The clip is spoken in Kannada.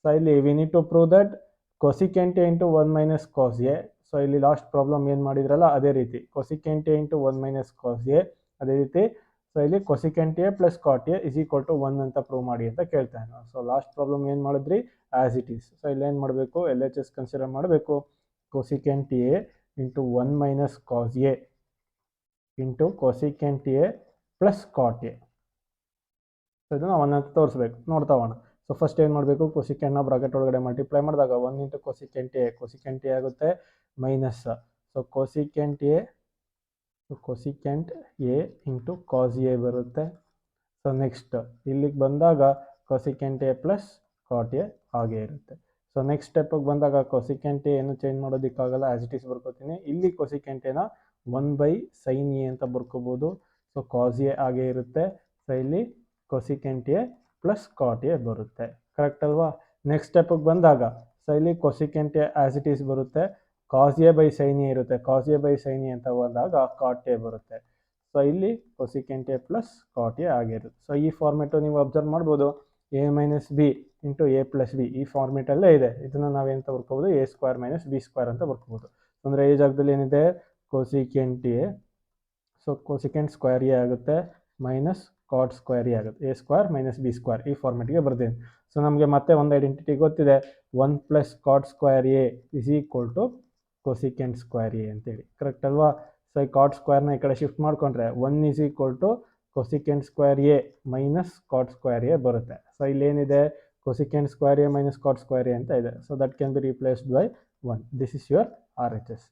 ಸೊ ಇಲ್ಲಿ we need to prove that cosecant A into 1 minus cos A. So ಇಲ್ಲಿ ಲಾಸ್ಟ್ ಪ್ರಾಬ್ಲಮ್ ಏನು ಮಾಡಿದ್ರಲ್ಲ ಅದೇ ರೀತಿ cosecant A into 1 minus cos A, ಅದೇ ರೀತಿ ಸೊ ಇಲ್ಲಿ cosecant A plus cot A is equal to 1 ಅಂತ ಪ್ರೂವ್ ಮಾಡಿ ಅಂತ ಕೇಳ್ತಾನೆ. ಸೊ ಲಾಸ್ಟ್ ಪ್ರಾಬ್ಲಮ್ ಏನು ಮಾಡಿದ್ರಿ, ಆಸ್ ಇಟ್ ಈಸ್. ಸೊ ಇಲ್ಲಿ ಏನು ಮಾಡಬೇಕು, ಎಲ್ ಎಚ್ ಎಸ್ ಕನ್ಸಿಡರ್ ಮಾಡಬೇಕು. Cosecant A into 1 minus cos A into cosecant A plus cot A. So ಇದನ್ನು ಒಂದಂತ ತೋರಿಸ್ಬೇಕು, ನೋಡ್ತಾ ಹೋಗೋಣ. ಸೊ ಫಸ್ಟ್ ಏನು ಮಾಡಬೇಕು, ಕೊಸಿಕೆಂಟ್ನ ಬ್ರಾಕೆಟ್ ಒಳಗಡೆ ಮಲ್ಟಿಪ್ಲೈ ಮಾಡಿದಾಗ 1 ಇಂಟು ಕೊಸಿಕೆಂಟ್ ಎ ಆಗುತ್ತೆ minus. So cosecant A into cos A ಬರುತ್ತೆ. ಸೊ ನೆಕ್ಸ್ಟ್ ಇಲ್ಲಿಗೆ ಬಂದಾಗ cosecant A plus cot A ಹಾಗೆ ಇರುತ್ತೆ. ಸೊ ನೆಕ್ಸ್ಟ್ ಸ್ಟೆಪ್ಪಿಗೆ ಬಂದಾಗ ಕೊಸಿಕೆಂಟ್ ಎ ಏನು ಚೇಂಜ್ ಮಾಡೋದಕ್ಕಾಗಲ್ಲ, ಆಸ್ ಇಟ್ ಈಸ್ ಬರ್ಕೋತೀನಿ. ಇಲ್ಲಿ ಕೊಸಿಕೆಂಟ್ ಎನ 1/sin ಎ ಅಂತ ಬರ್ಕೋಬೋದು. ಸೊ ಕಾಸ್ ಎ ಹಾಗೆ ಇರುತ್ತೆ. ಸೊ ಇಲ್ಲಿ cosecant A plus cot A ಬರುತ್ತೆ, ಕರೆಕ್ಟ್ ಅಲ್ವಾ. ನೆಕ್ಸ್ಟ್ ಸ್ಟೆಪ್ಪಿಗೆ ಬಂದಾಗ ಸೊ ಇಲ್ಲಿ cosecant A as it is ಬರುತ್ತೆ, cos A by sine A ಇರುತ್ತೆ, cos A by sine A ಅಂತ ಬಂದಾಗ ಕಾಟ್ ಎ ಬರುತ್ತೆ. ಸೊ ಇಲ್ಲಿ cosecant A plus cot A ಆಗಿರುತ್ತೆ. ಸೊ ಈ ಫಾರ್ಮೆಟು ನೀವು ಅಬ್ಸರ್ವ್ ಮಾಡ್ಬೋದು, A minus B into A plus B ಈ ಫಾರ್ಮೆಟಲ್ಲೇ ಇದೆ. ಇದನ್ನು ನಾವೇಂತ ಬರ್ಕೋಬೋದು, A square minus B square ಅಂತ ಬರ್ಕೋಬೋದು. ಅಂದರೆ ಈ ಜಾಗದಲ್ಲಿ ಏನಿದೆ, cosecant A, so cosecant square A ಆಗುತ್ತೆ ಮೈನಸ್ ಕಾಟ್ ಸ್ಕ್ವೇರ್ ಎ ಆಗುತ್ತೆ, A square minus B square ಈ ಫಾರ್ಮೆಟ್ಗೆ ಬರ್ತೀನಿ. ಸೊ ನಮಗೆ ಮತ್ತೆ ಒಂದು ಐಡೆಂಟಿಟಿ ಗೊತ್ತಿದೆ, 1 plus cot square A is equal to cosecant square A ಅಂತೇಳಿ, ಕರೆಕ್ಟ್ ಅಲ್ವಾ. ಸೊ ಈ ಕಾಟ್ ಸ್ಕ್ವೇರ್ನ ಈ ಕಡೆ ಶಿಫ್ಟ್ ಮಾಡ್ಕೊಂಡ್ರೆ 1 is equal to cosecant square A minus cot square A ಬರುತ್ತೆ. ಸೊ ಇಲ್ಲಿ ಏನಿದೆ, cosecant square A minus cot square A ಅಂತ ಇದೆ. So that can be replaced by 1. This is your RHS.